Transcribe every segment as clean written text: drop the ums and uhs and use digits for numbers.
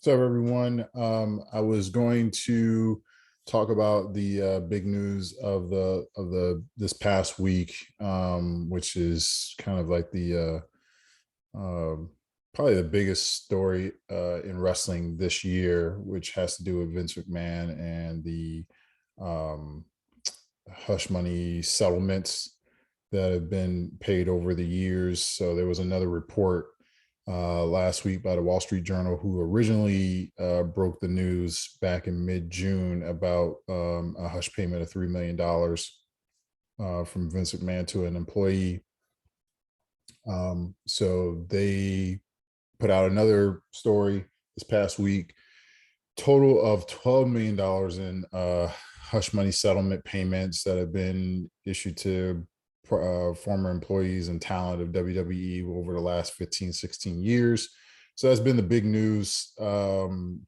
What's up, everyone? I was going to talk about the big news of the this past week, which is kind of like the probably the biggest story in wrestling this year, which has to do with Vince McMahon and the um, hush money settlements that have been paid over the years. So there was another report last week by the Wall Street Journal, who originally broke the news back in mid-June about a hush payment of $3 million from Vince McMahon to an employee. So they put out another story this past week, total of $12 million in hush money settlement payments that have been issued to former employees and talent of WWE over the last 15, 16 years. So that's been the big news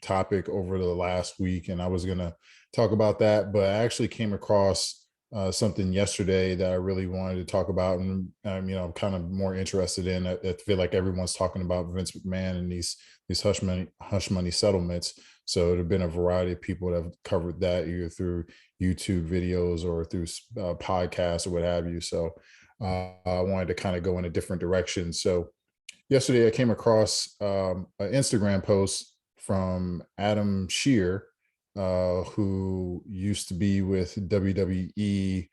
topic over the last week. And I was going to talk about that, but I actually came across something yesterday that I really wanted to talk about. And, I'm kind of more interested in. I feel like everyone's talking about Vince McMahon and these hush money settlements. So there have been a variety of people that have covered that either through YouTube videos or through podcasts or what have you. So I wanted to kind of go in a different direction. So yesterday I came across an Instagram post from Adam Shear, who used to be with WWE.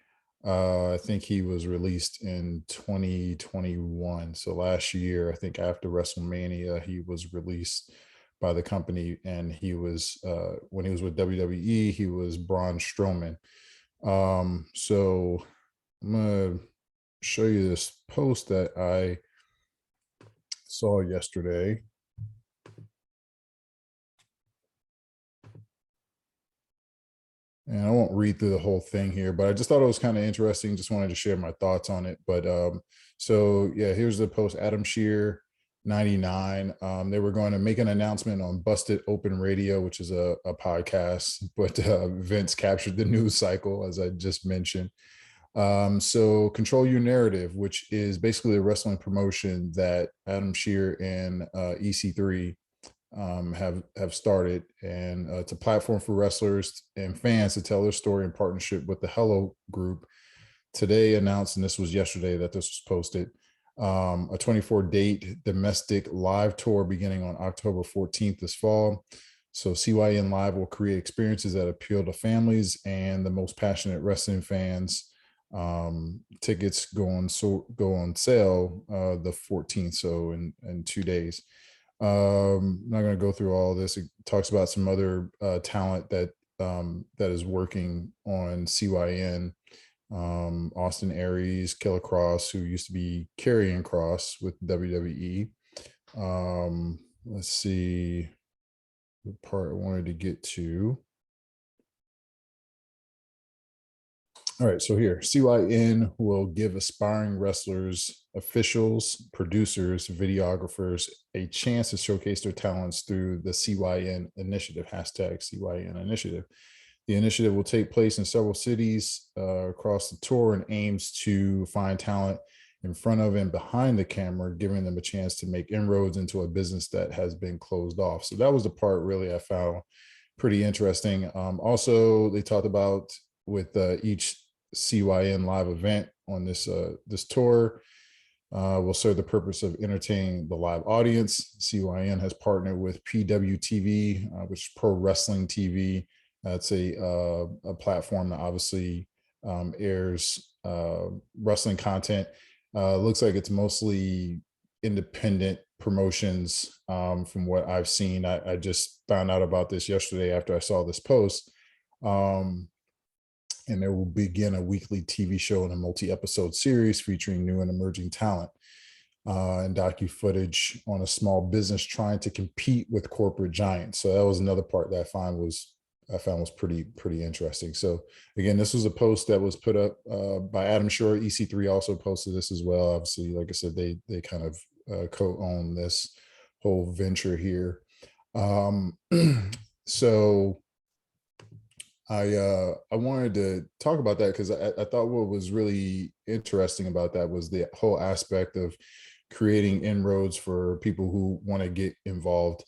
I think he was released in 2021. So last year, I think after WrestleMania, he was released by the company, and he was when he was with WWE, he was Braun Strowman. So I'm gonna show you this post that I saw yesterday. And I won't read through the whole thing here, but I just thought it was kind of interesting. Just wanted to share my thoughts on it. But so yeah, here's the post. Adam Shear, 99. They were going to make an announcement on Busted Open Radio, which is a podcast, but Vince captured the news cycle, as I just mentioned. So Control Your Narrative, which is basically a wrestling promotion that Adam Shear and EC3 have started, and it's a platform for wrestlers and fans to tell their story in partnership with the Hello Group. Today announced, and this was yesterday that this was posted, a 24-date domestic live tour beginning on October 14th this fall. So CYN Live will create experiences that appeal to families and the most passionate wrestling fans. Tickets go on sale the 14th, so in 2 days. I'm not going to go through all of this. It talks about some other talent that is working on CYN. Austin Aries, Killer Cross, who used to be Karrion Kross with WWE. Let's see the part I wanted to get to. All right, so here, CYN will give aspiring wrestlers, officials, producers, videographers a chance to showcase their talents through the CYN Initiative, hashtag CYN Initiative. The initiative will take place in several cities across the tour and aims to find talent in front of and behind the camera, giving them a chance to make inroads into a business that has been closed off. So that was the part really I found pretty interesting. Also, they talked about with each CYN live event on this tour will serve the purpose of entertaining the live audience. CYN has partnered with PWTV, which is Pro Wrestling TV. That's a platform that obviously airs wrestling content. Looks like it's mostly independent promotions from what I've seen. I just found out about this yesterday after I saw this post. And they will begin a weekly TV show and a multi-episode series featuring new and emerging talent and docu-footage on a small business trying to compete with corporate giants. So that was another part that I found was pretty interesting. So again, this was a post that was put up by Adam Shear. EC3 also posted this as well. Obviously, like I said, they kind of co-own this whole venture here. So I wanted to talk about that because I thought what was really interesting about that was the whole aspect of creating inroads for people who want to get involved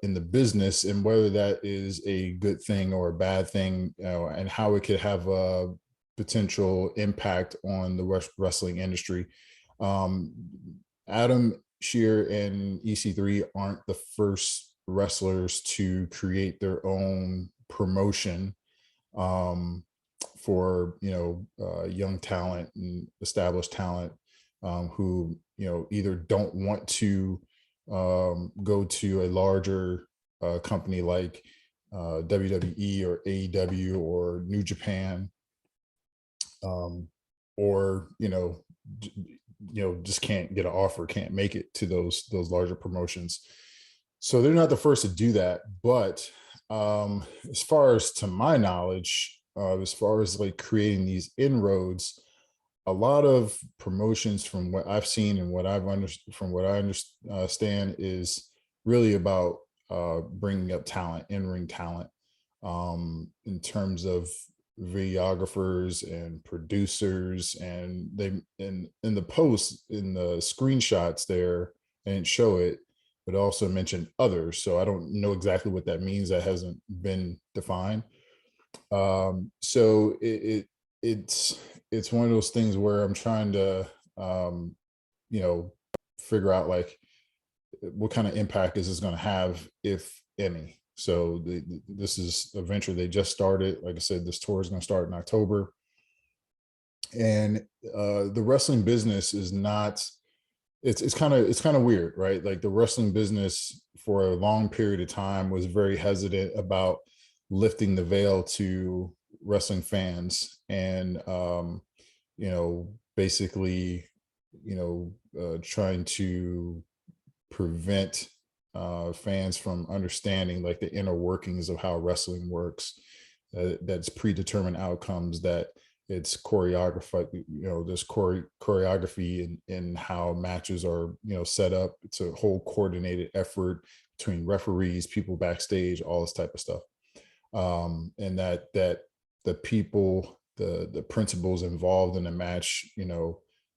in the business, and whether that is a good thing or a bad thing, and how it could have a potential impact on the wrestling industry. Um, Adam Shear and EC3 aren't the first wrestlers to create their own promotion, um, for young talent and established talent, who either don't want to go to a larger company like WWE or AEW or New Japan, um, or just can't get an offer, can't make it to those larger promotions. So they're not the first to do that. But as far as to my knowledge, as far as like creating these inroads, a lot of promotions from what I've seen and what from what I understand is really about bringing up talent, in-ring talent, in terms of videographers and producers. And they in the post, in the screenshots there, they didn't show it, but also mentioned others. So I don't know exactly what that means. That hasn't been defined. So it's one of those things where I'm trying to um, you know figure out like what kind of impact is this going to have, if any. So this is a venture they just started. Like I said, this tour is going to start in October, and the wrestling business is not. It's kind of weird, right? Like the wrestling business for a long period of time was very hesitant about lifting the veil to wrestling fans, and basically, trying to prevent fans from understanding like the inner workings of how wrestling works. That's predetermined outcomes, that it's choreography, there's choreography in how matches are, set up. It's a whole coordinated effort between referees, people backstage, all this type of stuff. And that the people, the principals involved in the match,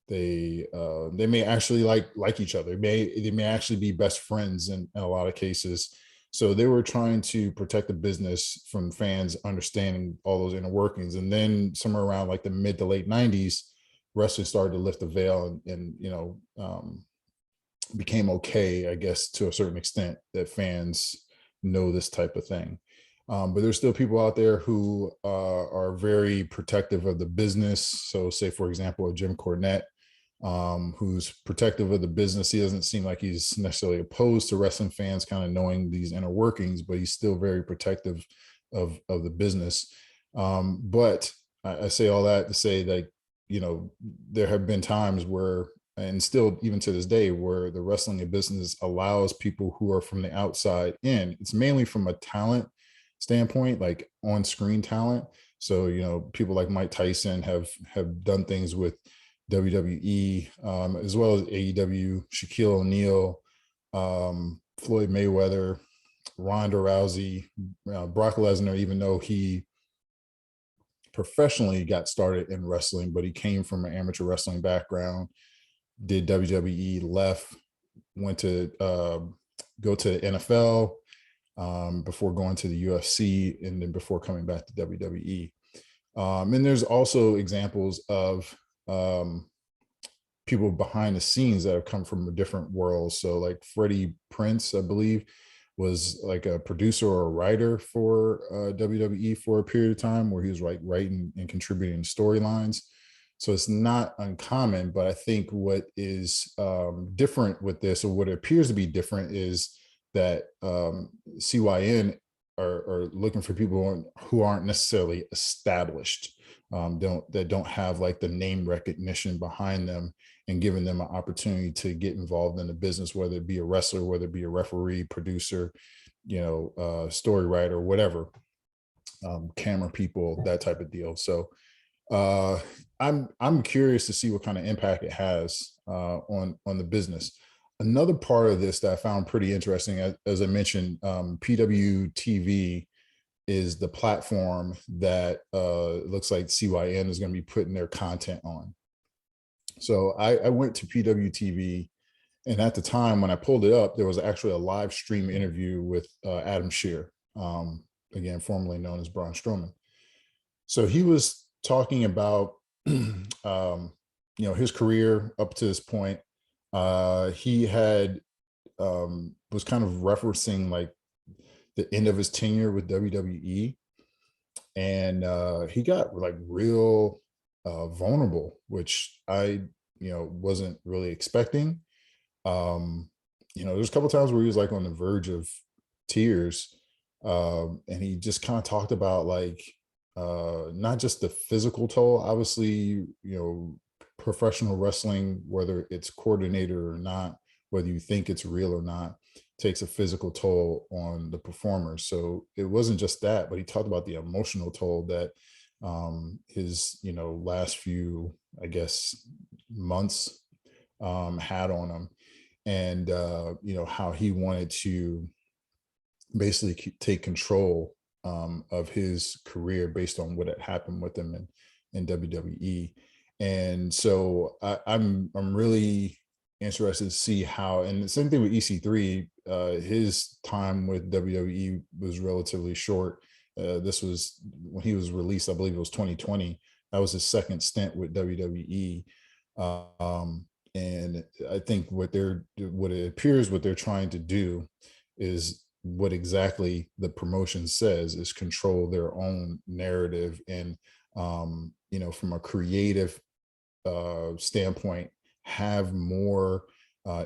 they may actually like each other. They may actually be best friends in a lot of cases. So they were trying to protect the business from fans understanding all those inner workings. And then somewhere around like the mid to late 90s, wrestling started to lift the veil, and became okay, I guess, to a certain extent, that fans know this type of thing. But there's still people out there who are very protective of the business. So say, for example, a Jim Cornette, who's protective of the business. He doesn't seem like he's necessarily opposed to wrestling fans kind of knowing these inner workings, but he's still very protective of the business. But I say all that to say that, there have been times where, and still even to this day, where the wrestling business allows people who are from the outside in. It's mainly from a talent standpoint, like on-screen talent. So, people like Mike Tyson have done things with WWE, as well as AEW, Shaquille O'Neal, Floyd Mayweather, Ronda Rousey, Brock Lesnar, even though he professionally got started in wrestling, but he came from an amateur wrestling background, did WWE, left, went to go to the NFL, before going to the UFC, and then before coming back to WWE. And there's also examples of people behind the scenes that have come from a different world. So like Freddie Prince, I believe, was like a producer or a writer for WWE for a period of time, where he was like writing and contributing storylines. So it's not uncommon, but I think what is different with this, or what appears to be different, is that CYN are looking for people who aren't necessarily established, that don't have like the name recognition behind them, and giving them an opportunity to get involved in the business, whether it be a wrestler, whether it be a referee, producer, story writer, whatever, camera people, that type of deal. So I'm curious to see what kind of impact it has on the business. Another part of this that I found pretty interesting, as I mentioned, PWTV is the platform that looks like CYN is going to be putting their content on. So I went to PWTV, And at the time when I pulled it up, there was actually a live stream interview with Adam Shear, again, formerly known as Braun Strowman. So he was talking about, his career up to this point. He had was kind of referencing like the end of his tenure with WWE, and he got like real vulnerable, which I wasn't really expecting. um there's a couple times where he was like on the verge of tears, and he just kind of talked about like not just the physical toll, obviously, professional wrestling, whether it's coordinated or not, whether you think it's real or not, takes a physical toll on the performers. So it wasn't just that, but he talked about the emotional toll that his last few, I guess, months had on him. And how he wanted to basically take control of his career based on what had happened with him in WWE. And so I'm really interested to see how, and the same thing with EC3, his time with WWE was relatively short. This was when he was released, I believe it was 2020. That was his second stint with WWE. And I think what it appears what they're trying to do is what exactly the promotion says, is control their own narrative, and from a creative standpoint, have more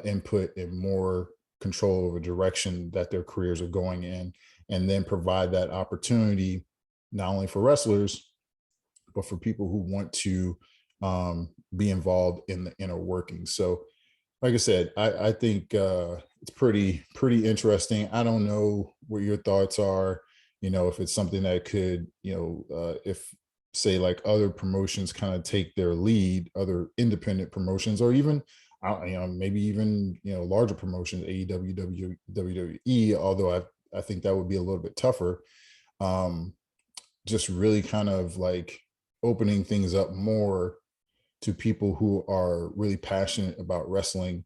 input and more control over direction that their careers are going in, and then provide that opportunity not only for wrestlers but for people who want to be involved in the inner workings. So like I said, I think it's pretty interesting. I don't know what your thoughts are. If it's something that could, if say like other promotions kind of take their lead, other independent promotions, or even, maybe even larger promotions, AEW, WWE. Although I think that would be a little bit tougher. Just really kind of like opening things up more to people who are really passionate about wrestling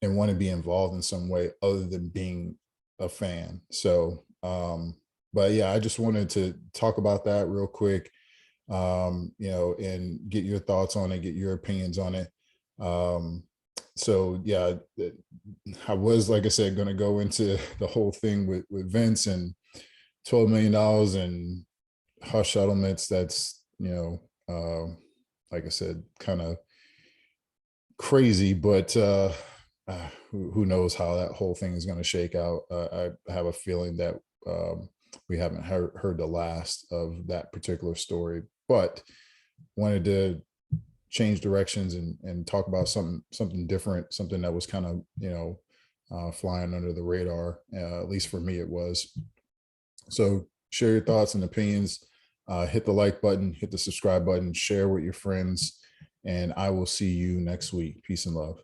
and want to be involved in some way other than being a fan. So, but yeah, I just wanted to talk about that real quick, and get your thoughts on it, get your opinions on it. So yeah, I was, like I said, going to go into the whole thing with Vince and $12 million and hush settlements. That's, like I said, kind of crazy, but who knows how that whole thing is going to shake out. I have a feeling that we haven't heard the last of that particular story, but wanted to change directions and talk about something different, something that was kind of flying under the radar. At least for me, it was. So share your thoughts and opinions. Hit the like button, hit the subscribe button, share with your friends, and I will see you next week. Peace and love.